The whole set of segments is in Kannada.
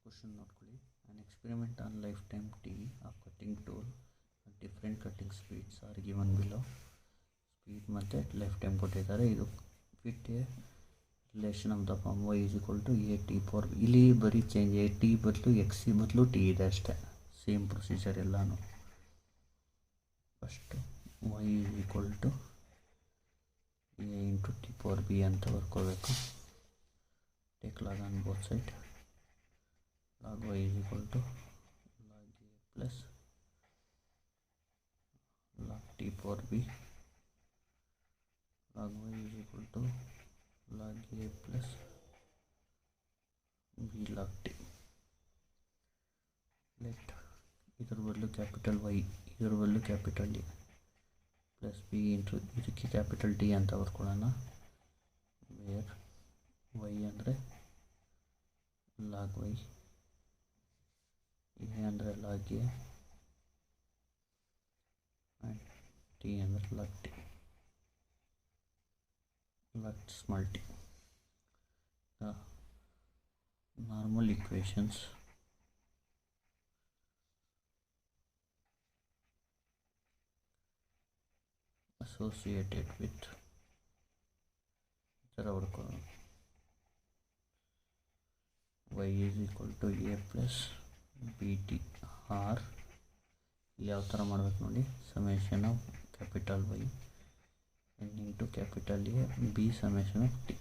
Question ನೋಡ್ಕೊಳ್ಳಿ. An experiment on lifetime t of cutting tool at different cutting speeds are given below. Speed ಮತ್ತು ಲೈಫ್ ಟೈಮ್ ಕೊಟ್ಟಿದ್ದಾರೆ. ಇದು fit a relation of the form y is equal to a t for ಇಲ್ಲಿ ಬರೀ ಚೇಂಜ್ ಎ ಟಿ ಬದಲು ಎಕ್ಸ್ ಸಿ ಬದಲು ಟಿ ಇದೆ ಅಷ್ಟೇ. ಸೇಮ್ ಪ್ರೊಸೀಜರ್ ಎಲ್ಲಾನು. First y is equal to a into T power B ಅಂತ ಬರ್ಕೋಬೇಕು. Take log on both side. log y is equal to log a plus log t power b. log y is equal to log a plus b log t. let ಇದರ ಬದಲು ಕ್ಯಾಪಿಟಲ್ y ಇದರ ಬದಲು capital A plus B into ಇದಕ್ಕೆ ಕ್ಯಾಪಿಟಲ್ ಟಿ ಅಂತ ಬರ್ಕೊಳ್ಳೋಣ. ವೇರ್ y ಅಂದರೆ ಲಾಗ್ y, ಎ ಅಂದರೆ ಲಾಗ್ ಎ ಆ್ಯಂಡ್ ಟಿ ಅಂದರೆ log T, log small T. The normal equations associated with ಥರ ಹುಡ್ಕೊಳ್ಳೋಣ. y is equal to a plus b t r. ಯಾವ ಥರ ಮಾಡ್ಬೇಕು ನೋಡಿ. Summation of capital y n into capital A B summation of T.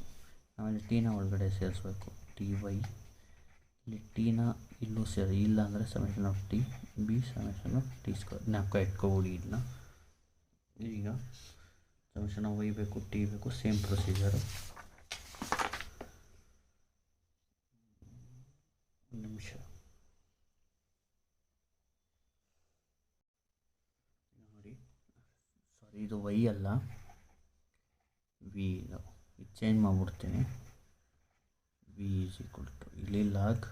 ಆಮೇಲೆ ಟೀನ ಒಳಗಡೆ ಸೇರಿಸ್ಬೇಕು. ಟಿ ವೈ ಇಲ್ಲಿ ಟೀನ ಇಲ್ಲೂ ಸೇರಿ ಇಲ್ಲ ಅಂದರೆ summation of T B summation of T square. ಜ್ಞಾಪಕ ಇಟ್ಕೊಬಿಡಿ ಇದನ್ನ. ಈಗ ಸಮೇಷನ್ ಆಫ್ ವೈ ಬೇಕು, ಟಿ ಬೇಕು, ಸೇಮ್ ಪ್ರೊಸೀಜರು. ಒಂದು ನಿಮಿಷ ನೋಡಿ. ಸಾರಿ, ಇದು ವೈ ಅಲ್ಲ, ವಿ. ಇದು ಚೇಂಜ್ ಮಾಡಿಬಿಡ್ತೀನಿ. ವಿ ಈಸ್ ಈಕ್ವಲ್ ಟು ಇಲ್ಲಿ ಲಾಗ್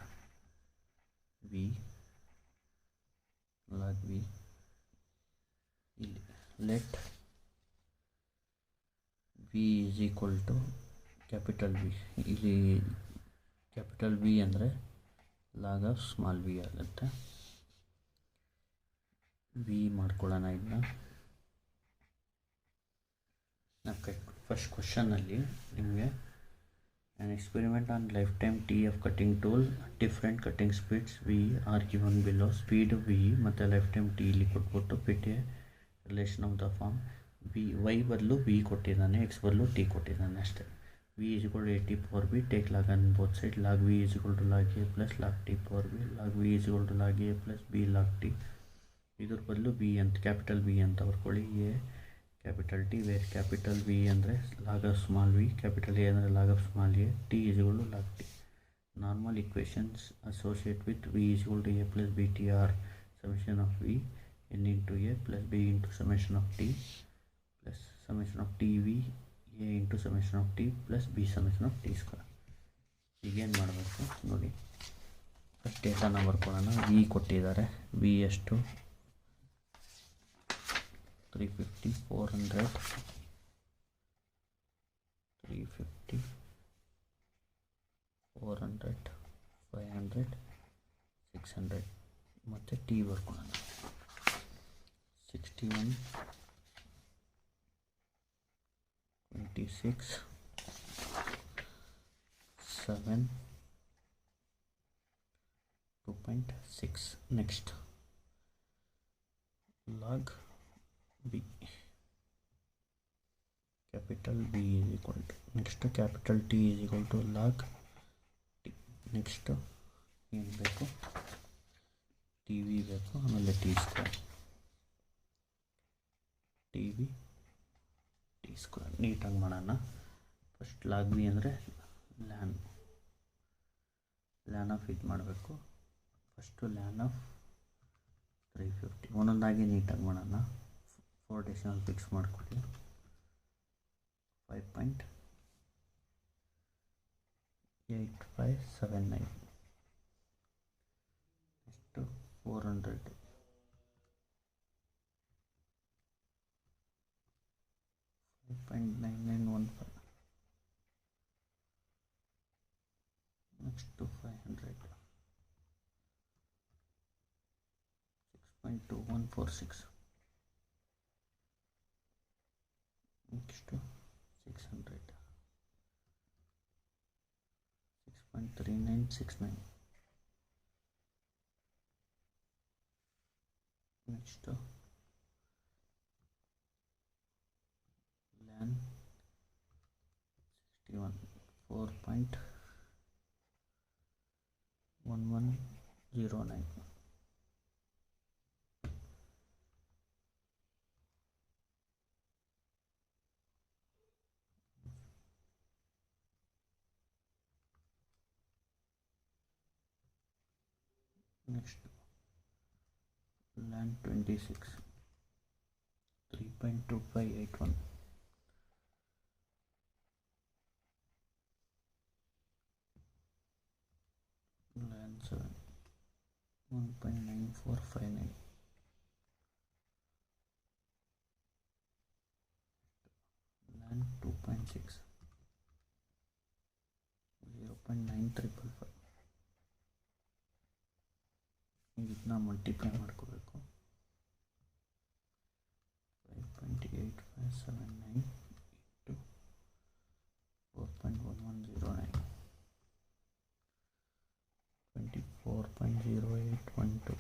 ವಿ ಇಲ್ಲಿ let V is equal to capital V. ಇಲ್ಲಿ ಕ್ಯಾಪಿಟಲ್ ವಿ ಅಂದರೆ ಲಾಗ್ ಆಫ್ ಸ್ಮಾಲ್ ವಿ ಆಗುತ್ತೆ. ವಿ ಮಾಡ್ಕೊಳ್ಳೋಣ ಇದನ್ನ. ಫಸ್ಟ್ ಕ್ವಶನಲ್ಲಿ ನಿಮಗೆ an experiment on lifetime t of cutting tool different cutting speeds v are given below. Speed v ಮತ್ತು ಲೈಫ್ ಟೈಮ್ ಟಿ ಇಲ್ಲಿ ಕೊಟ್ಬಿಟ್ಟು fit a relation of the form V. Y ಬದಲು ವಿ ಕೊಟ್ಟಿದ್ದಾನೆ, ಎಕ್ಸ್ ಬದಲು ಟಿ ಕೊಟ್ಟಿದ್ದಾನೆ ಅಷ್ಟೇ. V is equal to A T power B. Take log on both side. Log V is equal to log A plus log T power B. Log V is equal to log A plus B log T. ಇದ್ರ ಬದಲು ಬಿ ಅಂತ ಕ್ಯಾಪಿಟಲ್ ಬಿ ಅಂತ ಬರ್ಕೊಳ್ಳಿ. A capital T where capital V ಅಂದರೆ log of small V, capital A ಅಂದರೆ log of small A, T is equal to log T. Normal equations associate with V is equal to A plus B T or summation of V N into A plus B into summation of T plus summation of T V A into summation of T plus B summation of T square. ಈಗೇನು ಮಾಡಬೇಕು ನೋಡಿ. ಫಸ್ಟ್ ಡೇಟಾನ ಬರ್ಕೊಳ್ಳೋಣ. ವಿ ಕೊಟ್ಟಿದ್ದಾರೆ. ವಿ ಎಷ್ಟು 350, 400, 350, 400, 500, 600 ಮತ್ತು ಟಿ ಬರ್ಕೊಳ್ಳೋಣ. 61, 26, 7, 2.6. Next log B, capital B is equal to next capital T is equal to log T. Next ಏನು ಬೇಕು, ಟಿ ವಿ ಬೇಕು, ಆಮೇಲೆ T square. T V T square ನೀಟಾಗಿ ಮಾಡೋಣ. ಫಸ್ಟ್ ಲಾಗ್ ಬಿ ಅಂದರೆ ಲ್ಯಾನ್ ಆಫ್ ಇದು ಮಾಡಬೇಕು. ಫಸ್ಟು ಲ್ಯಾನ್ ಆಫ್ 350 ಒಂದೊಂದಾಗಿ ನೀಟಾಗಿ ಮಾಡೋಣ. 4 ಡೆಸಿಮಲ್ ಫಿಕ್ಸ್ ಮಾಡಿಕೊಡಿ. 5.8579 ಎಷ್ಟು 400 5.9915. next to 500 0.2146. Next to 600. 6.3969. Next to LAN 61. 4.1109. Next LAN 26. 3.2581. LAN 7. 1.9459. LAN 2.6. 0.9355. ಇದನ್ನ ಮಲ್ಟಿಪ್ಲೈ ಮಾಡ್ಕೋಬೇಕು. 5.8579 into 4.1109. 24.0812.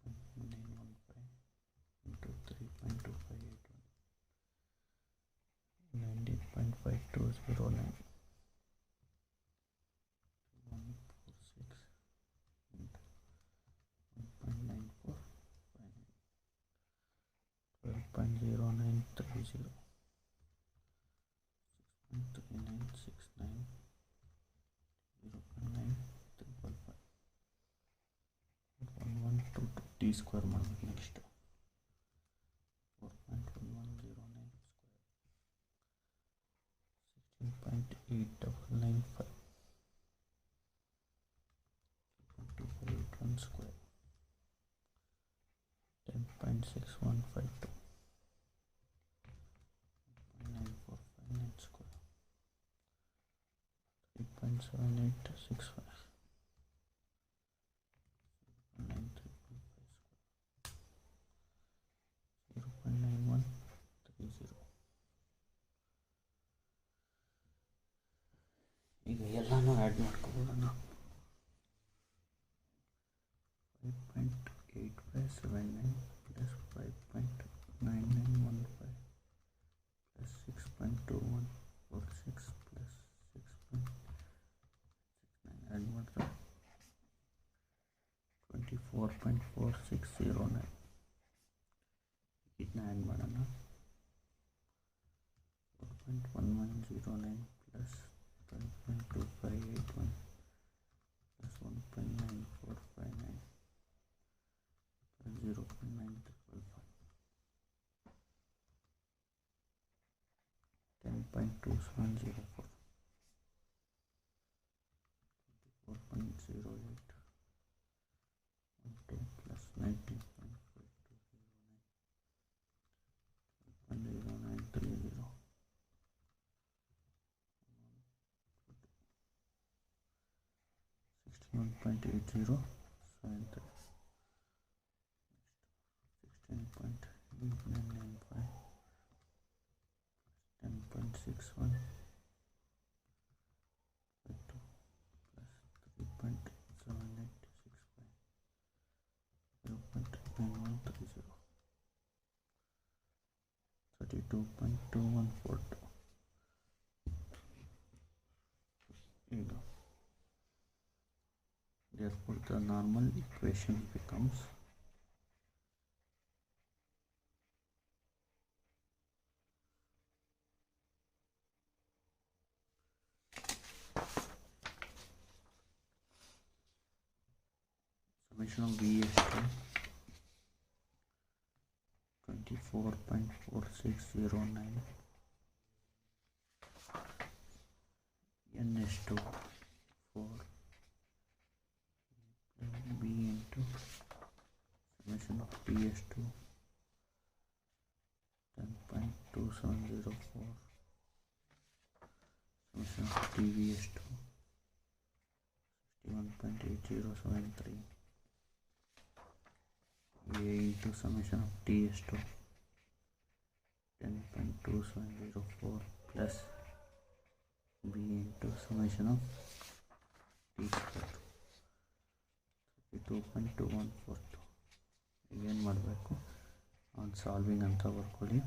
5.915 into 3.2581. 19.5209. 146 into 1.9459. 12.0930. 6.3969. 0.9355. 1122 t square ಮಾಡಬೇಕು. ನೆಕ್ಸ್ಟ್ 4.1109 16.8995. 2581 square. 10.6152. 9459 square. 3.7865. 9355 square. 0.9130. ಈಗ ಎಲ್ಲಾನು ಆ್ಯಡ್ ಮಾಡ್ಕೊಬೋಣ. 5.8579 plus 5.9915 plus 6.2146 plus 6.69 ಆ್ಯಡ್ ಮಾಡಿದ್ರೆ 24.4609. ಇದನ್ನ ಆ್ಯಡ್ ಮಾಡೋಣ. 4.1109 plus 12.2581 plus 1.9459 plus 0.9355. 10.2704. 4.08 12 plus 19.5209 0.0930. 61.8073. 16.8995 10.61 plus 3.7865 0.9130. 32.2142. Here you go. Therefore the normal equation becomes summation of V is 24.4609 n is to 4 B into summation of T is to 10.2704 summation of TV is to 61.8073 a into summation of t ಎಷ್ಟು 10.2704 plus b into summation of t square 32.2142. ಏನು ಮಾಡಬೇಕು ಆನ್ ಸಾಲ್ವಿಂಗ್ ಅಂತ ಬರ್ಕೊಳ್ಳಿ.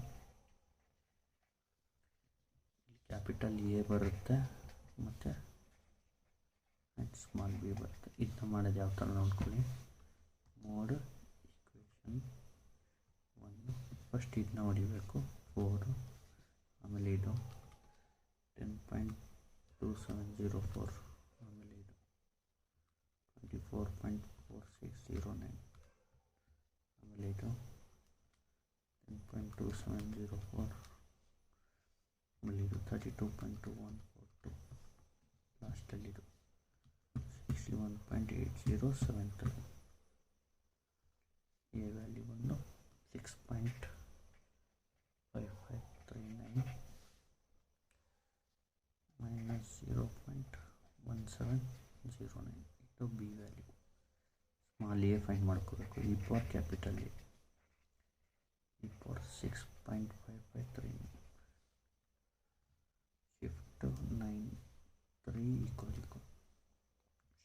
ಕ್ಯಾಪಿಟಲ್ ಎ ಬರುತ್ತೆ ಮತ್ತು ಸ್ಮಾಲ್ ಬಿ ಬರುತ್ತೆ. ಇದನ್ನ ಮಾಡೋದು ಯಾವ ಥರ ನೋಡ್ಕೊಳ್ಳಿ. ಮೋಡ್ ಈಕ್ವೇಷನ್ 1 ಫಸ್ಟ್ ಇದನ್ನ ಹೊಡಿಬೇಕು 4, ಆಮೇಲೆ ಇದು 10.2704, ಆಮೇಲೆ ಇದು 24.4609, ಆಮೇಲೆ ಇದು 10.2704, ಆಮೇಲೆ ಇದು 32.2142, ಲಾಸ್ಟಲ್ಲಿ ಇದು 61.8073. ಎ ವ್ಯಾಲ್ಯೂ ಬಂದು 6.5539 minus 0.1709. ಇದು B value. Small A find ಮಾಡ್ಕೋಬೇಕು. ಈ ಪವರ್ ಕ್ಯಾಪಿಟಲ್ ಎ, ಈ power 6.5539 shift 93 equal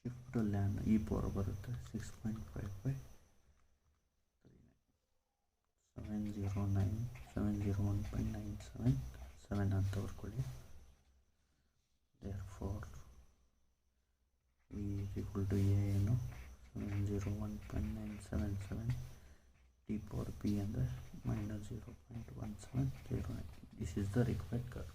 shift LAN ಈ ಪವರ್ ಬರುತ್ತೆ 6.5539 701.977 ಅಂತ ಬರ್ಕೊಳ್ಳಿ. therefore v is equal to a ಏನು 701.977 t power p ಅಂದರೆ -0.1709. this is the required curve.